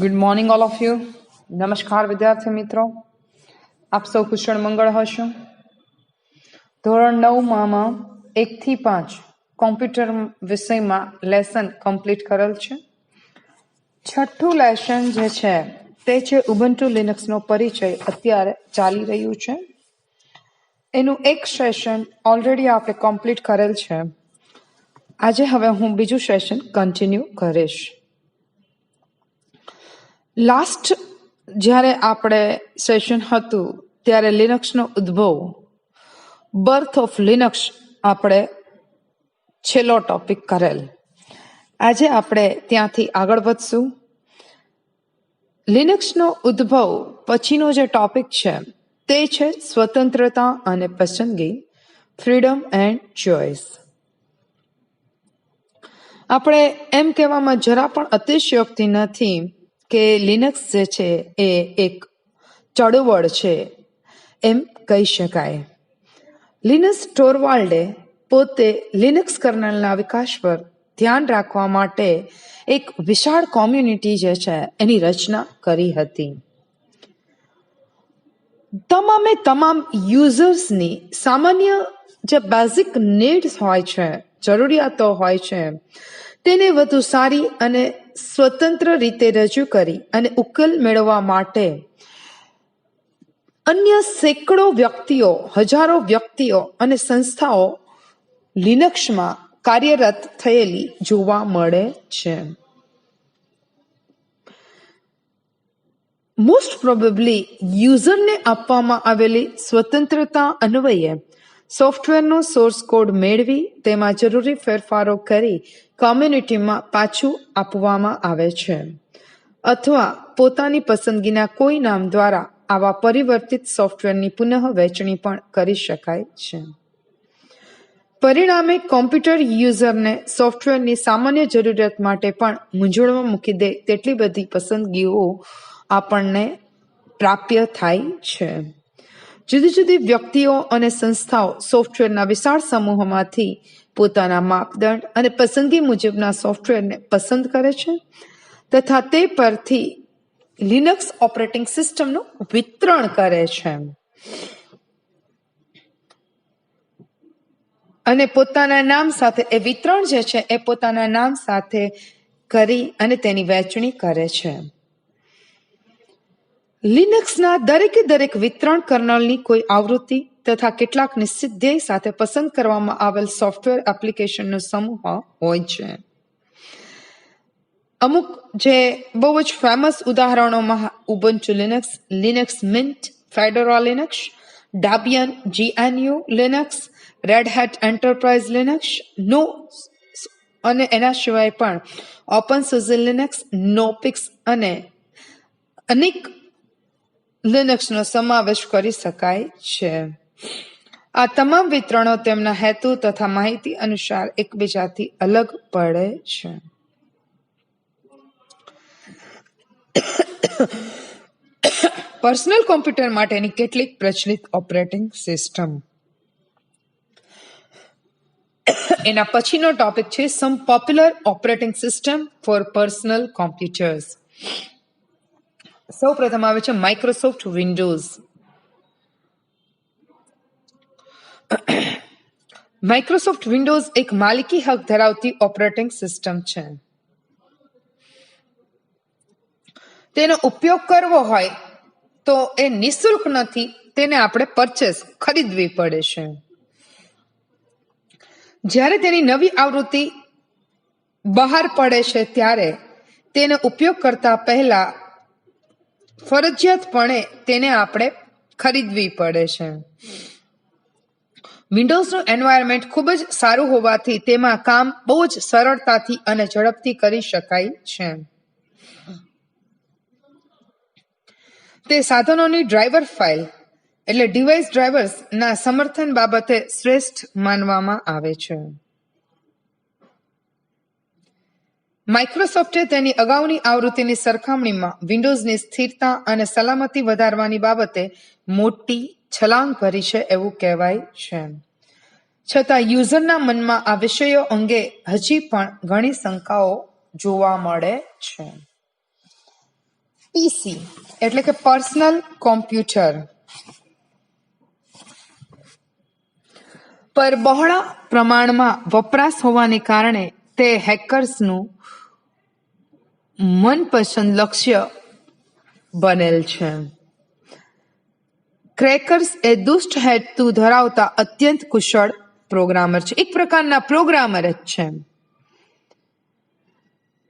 Good morning all of you. નમસ્કાર વિદ્યાર્થી મિત્રો, આપ સૌ કુશળ મંગળ હશો. ધોરણ 9માં 1 થી 5 કોમ્પ્યુટર વિષયમાં લેસન કમ્પ્લીટ કરેલ છે. છઠ્ઠું લેસન જે છે તે છે ઉબુન્ટુ લિનક્સનો પરિચય. અત્યારે ચાલી રહ્યું છે. એનું એક સેશન ઓલરેડી આપણે કમ્પ્લીટ કરેલ છે. આજે હવે હું બીજું સેશન કન્ટિન્યુ કરીશ. લાસ્ટ જ્યારે આપણે સેશન હતું ત્યારે લિનક્સનો ઉદ્ભવ, બર્થ ઓફ લિનક્સ આપણે છેલ્લો ટોપિક કરેલ. આજે આપણે ત્યાંથી આગળ વધશું. લિનક્સનો ઉદ્ભવ પછીનો જે ટોપિક છે તે છે સ્વતંત્રતા અને પસંદગી, ફ્રીડમ એન્ડ ચોઇસ. આપણે એમ કહેવામાં જરા પણ અતિશયોક્તિ નથી કે લિનક્સ જે છે એ એક ચળવળ છે એમ કહી શકાય. લિનસ ટોરવાલ્ડે પોતે લિનક્સ કર્નલના વિકાસ પર ધ્યાન રાખવા માટે એક વિશાળ કોમ્યુનિટી જે છે એની રચના કરી હતી. તમામ યુઝર્સની સામાન્ય જે બેઝિક નીડ્સ હોય છે, જરૂરિયાતો હોય છે, તેને વધુ સારી અને સ્વતંત્ર રીતે રજૂ કરી અને ઉકેલ મેળવવા માટે અન્ય સેંકડો વ્યક્તિઓ, હજારો વ્યક્તિઓ અને સંસ્થાઓ લિનક્સમાં કાર્યરત થયેલી જોવા મળે છે. મોસ્ટ પ્રોબેબલી યુઝરને આપવામાં આવેલી સ્વતંત્રતા અન્વયે સોફ્ટવેરનો સોર્સ કોડ મેળવી તેમાં જરૂરી ફેરફારો કરી કોમ્યુનિટીમાં પાછું આપવામાં આવે છે, અથવા પોતાની પસંદગીના કોઈ નામ દ્વારા આવા પરિવર્તિત સોફ્ટવેરની પુનઃ વહેંચણી પણ કરી શકાય છે. પરિણામે કોમ્પ્યુટર યુઝરને સોફ્ટવેરની સામાન્ય જરૂરિયાત માટે પણ મૂંઝવણમાં મૂકી દે તેટલી બધી પસંદગીઓ આપણને પ્રાપ્ય થાય છે. જુદી જુદી વ્યક્તિઓ અને સંસ્થાઓ સોફ્ટવેરના વિશાળ સમૂહમાંથી પોતાના માપદંડ અને પસંદગી મુજબના સોફ્ટવેરને પસંદ કરે છે તથા તે પરથી લિનક્સ ઓપરેટિંગ સિસ્ટમનું વિતરણ કરે છે અને પોતાના નામ સાથે એ વિતરણ જે છે એ પોતાના નામ સાથે કરી અને તેની વહેંચણી કરે છે. લિનક્સના દરેક વિતરણ કર્નલની કોઈ આવૃત્તિ તથા કેટલાક નિશ્ચિત ધ્યેય સાથે પસંદ કરવામાં આવેલ સોફ્ટવેર એપ્લિકેશનનો સમૂહ હોય છે. અમુક જે બહુ જ ફેમસ ઉદાહરણોમાં Ubuntu Linux, Linux Mint, Fedora Linux, Debian GNU Linux, Red Hat Enterprise Linux, નો અને એના સિવાય પણ ઓપનસુઝી લિનક્સ, નોપિક્સ અને અનેક લિનક્સનો સમાવેશ કરી શકાય છે. આ તમામ વિતરણો તેમના હેતુ તથા માહિતી અનુસાર એકબીજાથી અલગ પડે છે. પર્સનલ કોમ્પ્યુટર માટેની કેટલીક પ્રચલિત ઓપરેટિંગ સિસ્ટમ. એના પછીનો ટોપિક છે some popular operating system for personal computers. સૌ પ્રથમ આવે છે માઇક્રોસોફ્ટ વિન્ડોઝ. માઇક્રોસોફ્ટ વિન્ડોઝ એક માલિકી હક ધરાવતી ઓપરેટિંગ સિસ્ટમ છે. તેનો ઉપયોગ કરવો હોય તો એ નિઃશુલ્ક નથી, તેને આપણે ખરીદવી પડે છે. જ્યારે તેની નવી આવૃત્તિ બહાર પડે છે ત્યારે તેનો ઉપયોગ કરતા પહેલા ફરજિયાતપણે તેને આપણે ખરીદવી પડે છે. વિન્ડોઝનું એન્વાયરમેન્ટ ખૂબ જ સારું હોવાથી તેમાં કામ બહુ જ સરળતાથી અને ઝડપથી કરી શકાય છે. તે સાધનોની ડ્રાઈવર ફાઇલ એટલે ડિવાઇસ ડ્રાઈવર્સના સમર્થન બાબતે શ્રેષ્ઠ માનવામાં આવે છે. માઇક્રોસોફ્ટે તેની અગાઉની આવૃત્તિની સરખામણીમાં વિન્ડોઝની સ્થિરતા અને સલામતી વધારવાની બાબતે મોટી છલાંગ ભરી છે એવું કહેવાય છે. છતાં યુઝરના મનમાં આ વિષયો અંગે હજી પણ ઘણી શંકાઓ જોવા મળે છે. પીસી એટલે કે પર્સનલ કોમ્પ્યુટર પર બહોળા પ્રમાણમાં વપરાશ હોવાને કારણે તે હેકર્સનું મનપસંદ લક્ષ્ય બનેલ છે. ક્રેકર્સ એ દુષ્ટ હેતુ ધરાવતા અત્યંત કુશળ પ્રોગ્રામર છે, એક પ્રકારના પ્રોગ્રામર જ છે.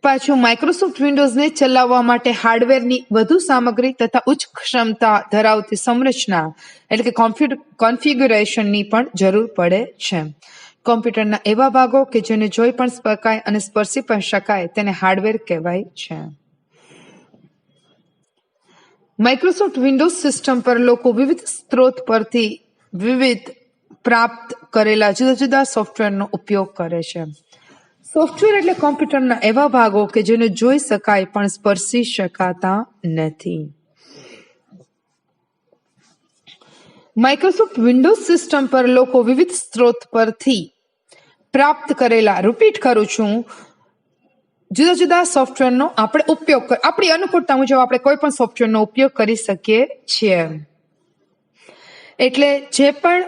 પાછું માઇક્રોસોફ્ટ વિન્ડોઝને ચલાવવા માટે હાર્ડવેરની વધુ સામગ્રી તથા ઉચ્ચ ક્ષમતા ધરાવતી સંરચના એટલે કે કોન્ફિગ્યુરેશનની પણ જરૂર પડે છે. કોમ્પ્યુટરના એવા ભાગો કે જેને જોઈ પણ શકાય અને સ્પર્શી પણ શકાય તેને હાર્ડવેર કહેવાય છે. માઇક્રોસોફ્ટ વિન્ડોઝ સિસ્ટમ પર લોકો વિવિધ સ્ત્રોત પરથી વિવિધ પ્રાપ્ત કરેલા જુદા જુદા સોફ્ટવેરનો ઉપયોગ કરે છે. સોફ્ટવેર એટલે કોમ્પ્યુટરના એવા ભાગો કે જેને જોઈ શકાય પણ સ્પર્શી શકાતા નથી. માઇક્રોસોફ્ટ વિન્ડોઝ સિસ્ટમ પર લોકો વિવિધ સ્ત્રોત પરથી પ્રાપ્ત કરેલા, રિપીટ કરું છું, જુદા જુદા સોફ્ટવેરનો આપણે ઉપયોગ આપણી અનુકૂળતા મુજબ આપણે કોઈ પણ સોફ્ટવેરનો ઉપયોગ કરી શકીએ છીએ. એટલે જે પણ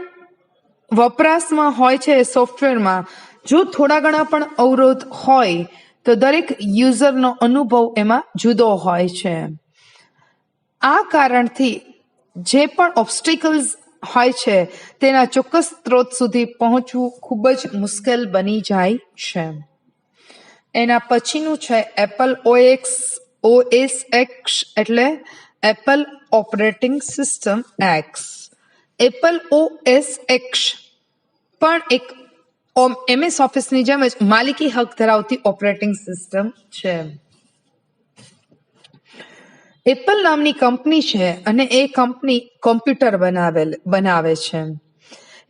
વપરાશમાં હોય છે સોફ્ટવેરમાં જો થોડા ઘણા પણ અવરોધ હોય તો દરેક યુઝરનો અનુભવ એમાં જુદો હોય છે. આ કારણથી જે પણ ઓબ્સ્ટિકલ્સ હોય છે તેના ચોક્કસ સ્ત્રોત સુધી પહોંચવું ખૂબ જ મુશ્કેલ બની જાય છે. એના પછીનું છે એપલ OS X એટલે Apple operating system x. Apple OS X પણ એક MS ઓફિસની જેમ જ માલિકી હક ધરાવતી ઓપરેટિંગ સિસ્ટમ છે. એપલ નામની કંપની છે અને એ કંપની કોમ્પ્યુટર બનાવે છે.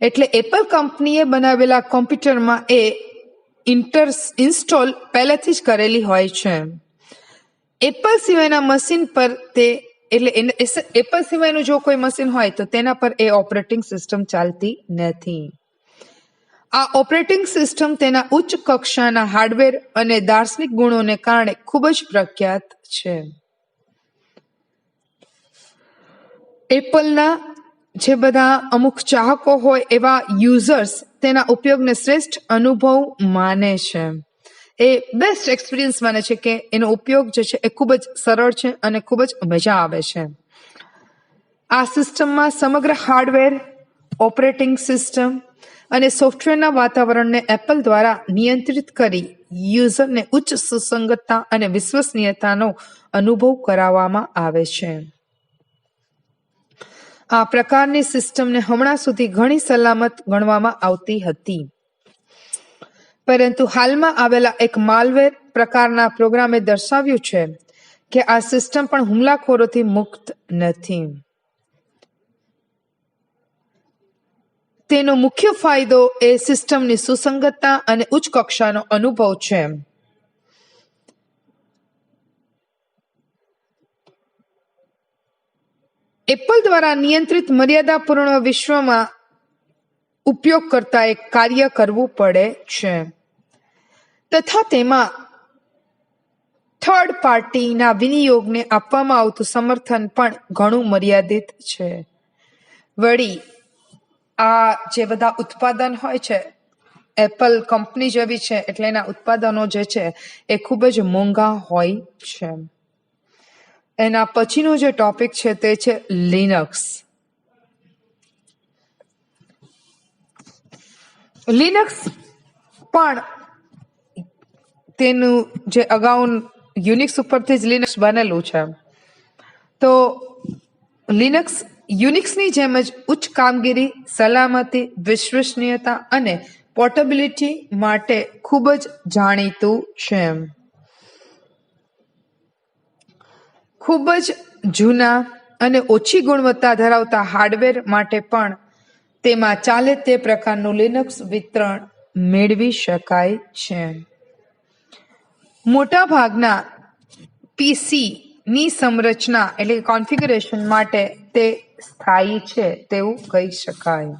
એટલે એપલ કંપનીએ બનાવેલા કોમ્પ્યુટરમાં એ ઇન્સ્ટોલ પહેલેથી જ કરેલી હોય છે. એપલ સિવાયના મશીન પર એપલ સિવાયનું જો કોઈ મશીન હોય તો તેના પર એ ઓપરેટિંગ સિસ્ટમ ચાલતી નથી. આ ઓપરેટિંગ સિસ્ટમ તેના ઉચ્ચ કક્ષાના હાર્ડવેર અને દાર્શનિક ગુણોને કારણે ખૂબ જ પ્રખ્યાત છે. એપલના જે બધા અમુક ચાહકો હોય એવા યુઝર્સ તેના ઉપયોગને શ્રેષ્ઠ અનુભવ માને છે. એ બેસ્ટ એક્સપિરિયન્સ માને છે કે એનો ઉપયોગ જે છે એ ખૂબ જ સરળ છે અને ખૂબ જ મજા આવે છે. આ સિસ્ટમમાં સમગ્ર હાર્ડવેર, ઓપરેટિંગ સિસ્ટમ અને સોફ્ટવેરના વાતાવરણને એપલ દ્વારા નિયંત્રિત કરી યુઝરને ઉચ્ચ સુસંગતતા અને વિશ્વસનીયતાનો અનુભવ કરાવવામાં આવે છે. આ પ્રકારની સિસ્ટમને હમણાં સુધી ઘણી સલામત ગણવામાં આવતી હતી, પરંતુ હાલમાં આવેલા એક માલવેર પ્રકારના પ્રોગ્રામે દર્શાવ્યું છે કે આ સિસ્ટમ પણ હુમલાખોરોથી મુક્ત નથી. તેનો મુખ્ય ફાયદો એ સિસ્ટમની સુસંગતતા અને ઉચ્ચ કક્ષાનો અનુભવ છે. એપલ દ્વારા નિયંત્રિત મર્યાદાપૂર્ણ વિશ્વમાં ઉપયોગ કરતા એક કાર્ય કરવું પડે છે તથા તેમાં થર્ડ પાર્ટીના વિનિયોગને આપવામાં આવતું સમર્થન પણ ઘણું મર્યાદિત છે. વળી આ જે બધા ઉત્પાદન હોય છે એપલ કંપની જેવી છે એટલે એના ઉત્પાદનો જે છે એ ખૂબ જ મોંઘા હોય છે. એના પછીનો જે ટોપિક છે તે છે લિનક્સ. લિનક્સ પણ તેનું જે અગાઉ યુનિક્સ ઉપરથી જ લિનક્સ બનેલું છે. તો લિનક્સ યુનિક્સની જેમ જ ઉચ્ચ કામગીરી, સલામતી, વિશ્વસનીયતા અને પોર્ટેબિલિટી માટે ખૂબ જ જાણીતું છે. ખૂબ જ જૂના અને ઓછી ગુણવત્તા ધરાવતા હાર્ડવેર માટે પણ તેમાં ચાલે તે પ્રકારનું લિનક્સ વિતરણ મેળવી શકાય છે. મોટાભાગના પીસીની સંરચના એટલે કોન્ફિગરેશન માટે તે સ્થાયી છે તેવું કહી શકાય.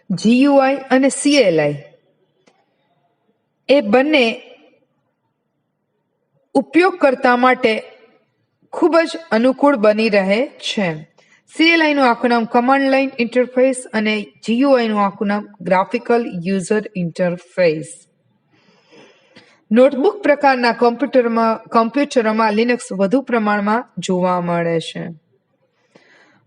GUI અને CLI એ બંને ઉપયોગકર્તા માટે ખૂબ જ અનુકૂળ બની રહે છે. CLI નું આખું નામ કમાન્ડ લાઇન ઇન્ટરફેસ અને GUI નું આખું નામ ગ્રાફિકલ યુઝર ઇન્ટરફેસ. નોટબુક પ્રકારના કમ્પ્યુટરોમાં લિનક્સ વધુ પ્રમાણમાં જોવા મળે છે.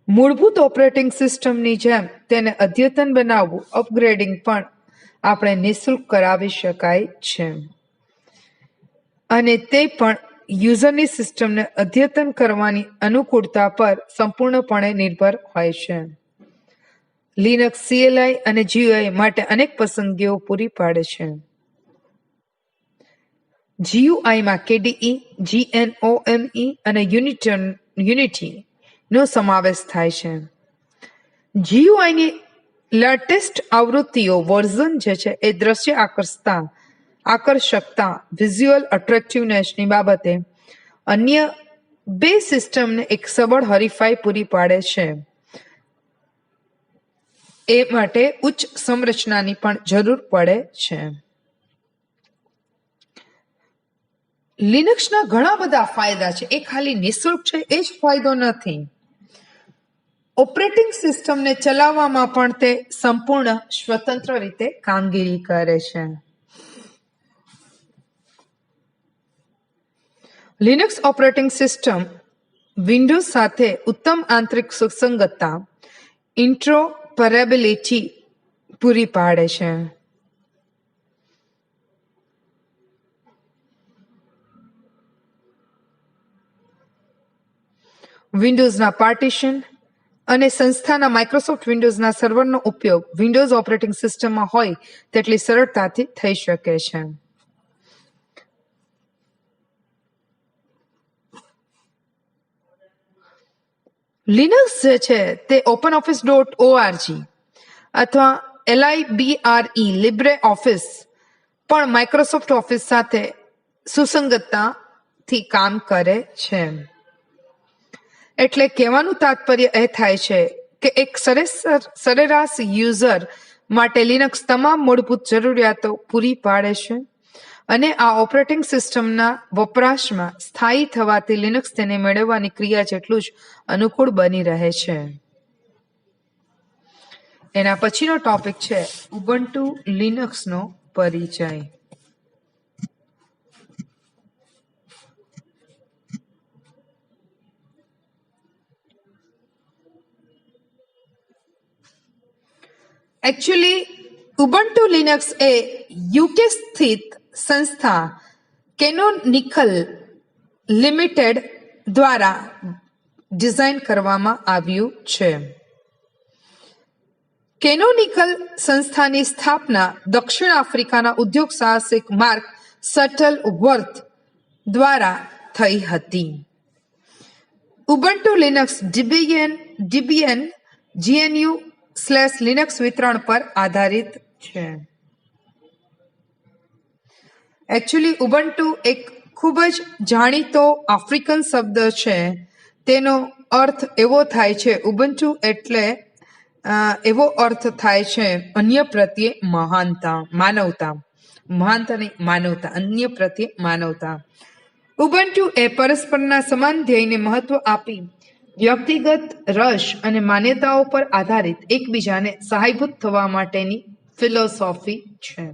મૂળભૂત ઓપરેટિંગ સિસ્ટમની જેમ તેને અદ્યતન બનાવવું, અપગ્રેડિંગ પણ આપણે નિઃશુલ્ક કરાવી શકાય છે અને તે પણ યુઝરની સિસ્ટમને અદ્યતન કરવાની અનુકૂળતા પર સંપૂર્ણપણે નિર્ભર હોય છે. લિનક્સ CLI અને GUI માટે અનેક પસંદગીઓ પૂરી પાડે છે. GUIમાં KDE, GNOME અને યુનિટી નો સમાવેશ થાય છે. GUIની લેટેસ્ટ આવૃત્તિઓ વર્ઝન જે છે એ દ્રશ્ય આકર્ષકતા વિઝ્યુઅલ અટ્રેક્ટિવનેસની બાબતે અન્ય બે સિસ્ટમને એક સબળ હરીફાઈ પૂરી પાડે છે. એ માટે ઉચ્ચ સંરચનાની પણ જરૂર પડે છે. લિનક્સના ઘણા બધા ફાયદા છે. એ ખાલી નિઃશુલ્ક છે એ જ ફાયદો નથી. ઓપરેટિંગ સિસ્ટમને ચલાવવામાં પણ તે સંપૂર્ણ સ્વતંત્ર રીતે કામગીરી કરે છે. લિનક્સ ઓપરેટિંગ સિસ્ટમ વિન્ડોઝ સાથે ઉત્તમ આંતરિક સુસંગતતા ઇન્ટરઓપરેબિલિટી પૂરી પાડે છે. વિન્ડોઝના પાર્ટીશન અને સંસ્થાના માઇક્રોસોફ્ટ વિન્ડોઝના સર્વરનો ઉપયોગ વિન્ડોઝ ઓપરેટિંગ સિસ્ટમમાં હોય તેટલી સરળતાથી થઈ શકે છે. લિનક્સ જે છે તે OpenOffice.org અથવા LIBRE ઓફિસ પણ માઇક્રોસોફ્ટ ઓફિસ સાથે સુસંગતતાથી કામ કરે છે. એટલે કહેવાનું તાત્પર્ય એ થાય છે કે એક સરેરાશ યુઝર માટે લિનક્સ તમામ મૂળભૂત જરૂરિયાતો પૂરી પાડે છે અને આ ઓપરેટિંગ સિસ્ટમના વપરાશમાં સ્થાયી થવાથી લિનક્સ તેને મેળવવાની ક્રિયા જેટલું જ અનુકૂળ બની રહે છે. એના પછીનો ટોપિક છે ઉબુન્ટુ લિનક્સનો પરિચય. એકચ્યુઅલી ઉબુન્ટુ લિનક્સ એ યુકે સ્થિત સંસ્થા કેનોનિકલ લિમિટેડ દ્વારા ડિઝાઇન કરવામાં આવ્યું છે. કેનોનિકલ સંસ્થાની સ્થાપના દક્ષિણ આફ્રિકાના ઉદ્યોગ સાહસિક માર્ક શટલવર્થ દ્વારા થઈ હતી. ઉબુન્ટુ લિનક્સ ડેબિયન GNU/લિનક્સ વિતરણ પર આધારિત છે. એકચ્યુઅલી ઉબુન્ટુ એક ખૂબ જ જાણીતો આફ્રિકન શબ્દ છે. તેનો અર્થ એવો થાય છે, ઉબુન્ટુ એટલે એવો અર્થ થાય છે અન્ય પ્રત્યે માનવતા. અન્ય પ્રત્યે માનવતા. ઉબુન્ટુ એ પરસ્પરના સમાન ધ્યેયને મહત્વ આપી વ્યક્તિગત રસ અને માન્યતાઓ પર આધારિત એકબીજાને સહાયભૂત થવા માટેની ફિલોસોફી છે.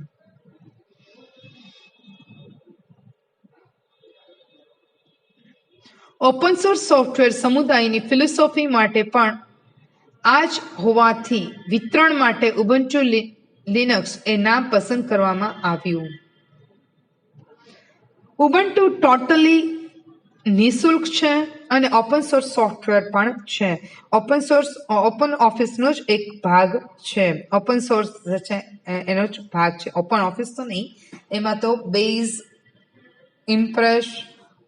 ઓપન સોર્સ સોફ્ટવેર સમુદાયની ફિલોસોફી માટે પણ આ જ હોવાથી વિતરણ માટે ઉબુન્ટુ લિનક્સ એ નામ પસંદ કરવામાં આવ્યું. ઉબુન્ટુ ટોટલી નિઃશુલ્ક છે અને ઓપન સોર્સ સોફ્ટવેર પણ છે. ઓપન ઓફિસનો જ એક ભાગ છે. ઓપન સોર્સ છે એનો જ ભાગ છે. ઓપન ઓફિસ તો નહીં, એમાં તો બેઝ, ઇમ્પ્રેસ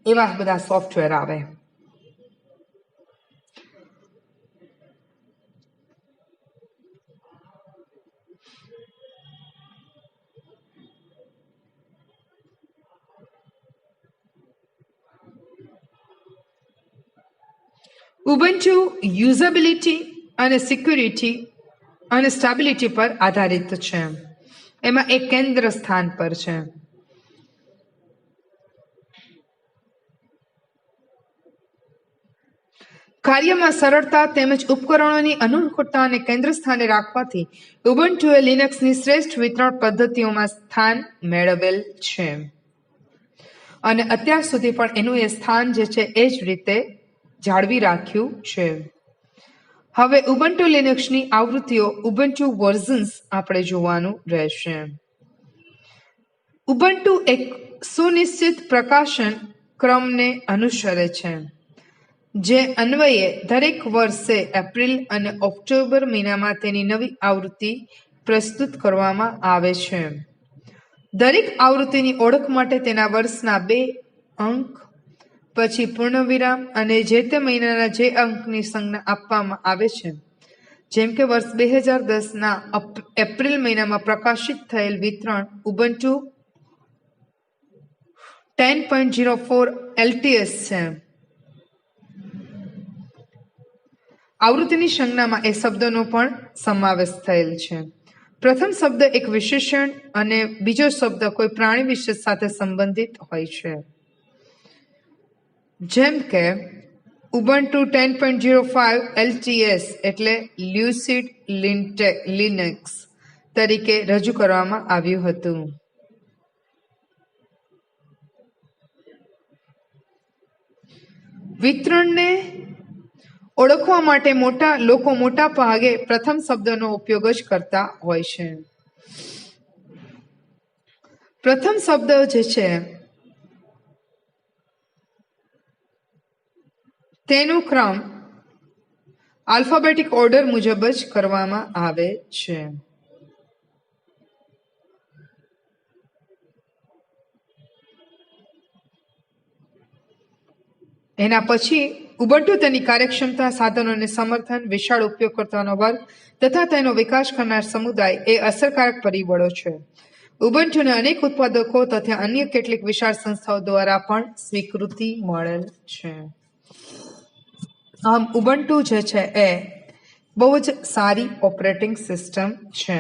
એવા બધા સોફ્ટવેર આવે. ઉબુન્ટુ યુઝેબિલિટી અને સિક્યુરિટી અને સ્ટેબિલિટી પર આધારિત છે. એમાં એક કેન્દ્ર સ્થાન પર છે. કાર્યમાં સરળતા તેમજ ઉપકરણોની અનુકૂળતાને કેન્દ્ર સ્થાને રાખવાથી ઉબુન્ટુએ લિનક્સની શ્રેષ્ઠ વિતરણ પદ્ધતિઓમાં સ્થાન મેળવેલ છે અને અત્યાર સુધી પણ એનું એ સ્થાન જે છે એ જ રીતે જાળવી રાખ્યું છે. હવે ઉબુન્ટુ લિનક્સની આવૃત્તિઓ ઉબુન્ટુ વર્ઝન્સ આપણે જોવાનું રહેશે. ઉબુન્ટુ એક સુનિશ્ચિત પ્રકાશન ક્રમને અનુસરે છે, જે અન્વયે દરેક વર્ષે એપ્રિલ અને ઓક્ટોબર મહિનામાં તેની નવી આવૃત્તિ પ્રસ્તુત કરવામાં આવે છે. દરેક આવૃત્તિની ઓળખ માટે તેના વર્ષના 2 અંક, પછી પૂર્ણવિરામ અને જે તે મહિનાના જે અંકની સંજ્ઞા આપવામાં આવે છે. જેમ કે વર્ષ 2010ના એપ્રિલ મહિનામાં પ્રકાશિત થયેલ વિતરણ ઉબુન્ટુ 10.04 LTS છે. આવૃત્તિની સંજ્ઞામાં એ શબ્દનો પણ સમાવેશ થયેલ છે. પ્રથમ શબ્દ એક વિશેષણ અને બીજો શબ્દ કોઈ પ્રાણી વિશેષ સાથે સંબંધિત હોય છે. જેમ કે ઉબુન્ટુ 10.05 LTS એટલે લ્યુસિડ લિનક્સ તરીકે રજૂ કરવામાં આવ્યું હતું. વિતરણને ઓળખવા માટે લોકો મોટા ભાગે પ્રથમ શબ્દનો ઉપયોગ જ કરતા હોય છે. પ્રથમ શબ્દ જે છે તેનું ક્રમ આલ્ફાબેટિક ઓર્ડર મુજબ જ કરવામાં આવે છે. એના પછી ઉબુન્ટુ તેની કાર્યક્ષમતા, સાધનોને સમર્થન, વિશાળ ઉપયોગકર્તાનો વર્ગ તથા તેનો વિકાસ કરનાર સમુદાય એ અસરકારક પરિબળો છે. ઉબુન્ટુને અનેક ઉત્પાદકો તથા અન્ય કેટલીક વિશાળ સંસ્થાઓ દ્વારા પણ સ્વીકૃતિ મળેલ છે. આમ ઉબુન્ટુ જે છે એ બહુ જ સારી ઓપરેટિંગ સિસ્ટમ છે.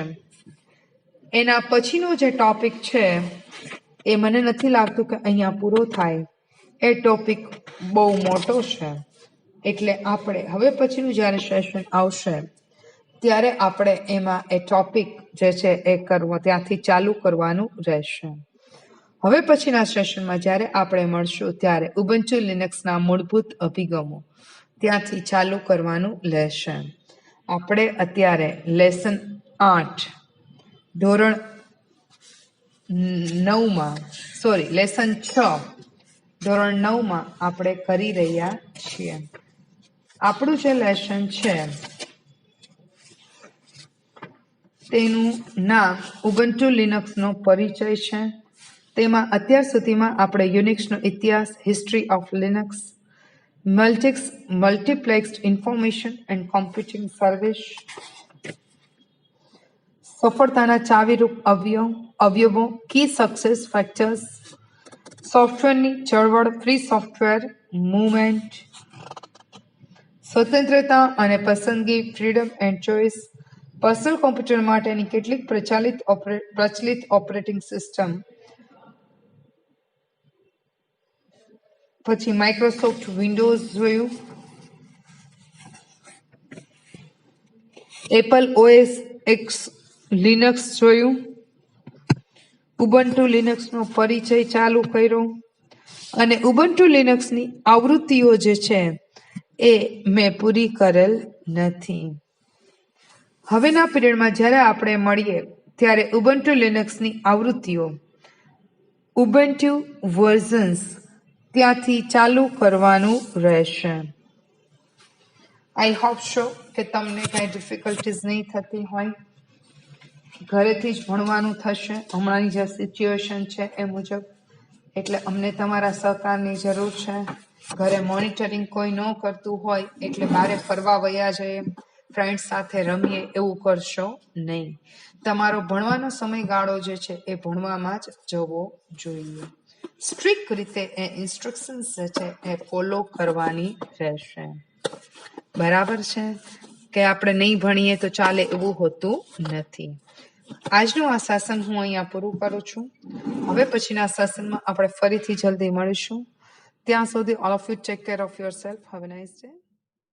એના પછીનો જે ટોપિક છે એ મને નથી લાગતું કે અહીંયા પૂરો થાય. એ ટોપિક બહુ મોટો છે, એટલે આપણે હવે પછીનું જ્યારે સેશન આવશે ત્યારે આપણે એમાં એ ટોપિક જે છે એ ત્યાંથી ચાલુ કરવાનું રહેશે. હવે પછીના સેશનમાં જ્યારે આપણે મળશું ત્યારે ઉબુન્ટુ લિનક્સના મૂળભૂત અભિગમો ત્યાંથી ચાલુ કરવાનું રહેશે. આપણે અત્યારે લેસન 8 ધોરણ 6 ધોરણ 9માં આપણે કરી રહ્યા છીએ. આપણું જે લેસન છે તેનું નામ ઉબુન્ટુ લિનક્સનો પરિચય છે. તેમાં અત્યાર સુધીમાં આપણે યુનિક્સનો ઇતિહાસ, history of Linux, multiplexed information and computing service, સફળતાના ચાવીરૂપ અવયવો, કી સક્સેસ ફેક્ટર્સ, સોફ્ટવેરની ચળવળ, ફ્રી સોફ્ટવેર મૂવમેન્ટ, સ્વતંત્રતા અને પસંદગી, freedom and choice, personal computer માટેની કેટલીક પ્રચલિત ઓપરેટિંગ સિસ્ટમ, પછી માઇક્રોસોફ્ટ વિન્ડોઝ જોયું, એપલ OS X લિનક્સ જોયું, ઉબુન્ટુ લિનક્સનો પરિચય ચાલુ કર્યો અને ઉબુન્ટુ લિનક્સની આવૃત્તિઓ જે છે એ મેં પૂરી કરેલ નથી. હવેના પીરિયડમાં જ્યારે આપણે મળીએ ત્યારે ઉબુન્ટુ લિનક્સની આવૃત્તિઓ ઉબુન્ટુ વર્ઝન્સ ત્યાંથી ચાલુ કરવાનું રહેશે. આઈ હોપ સો કે તમને કાંઈ ડિફિકલ્ટીઝ નહીં થતી હોય. ઘરેથી જ ભણવાનું થશે હમણાંની જે સિચ્યુએશન છે એ મુજબ. એટલે અમને તમારા સહકારની જરૂર છે. ઘરે મોનિટરિંગ કોઈ ન કરતું હોય એટલે બહાર ફરવા વયા જઈએ, ફ્રેન્ડ્સ સાથે રમીએ એવું કરશો નહીં. તમારો ભણવાનો સમયગાળો જે છે એ ભણવામાં જ જવો જોઈએ. સ્ટ્રિક્ટ રીતે એ ઇન્સ્ટ્રક્શન્સ જે છે એ ફોલો કરવાની રહેશે. બરાબર છે કે આપણે નહીં ભણીએ તો ચાલે એવું હોતું નથી. આજનું આ સેશન હું અહીંયા પૂરું કરું છું. હવે પછીના સેશનમાં આપણે ફરીથી જલ્દી મળીશું. ત્યાં સુધી all of you take care of yourself. Have a nice day.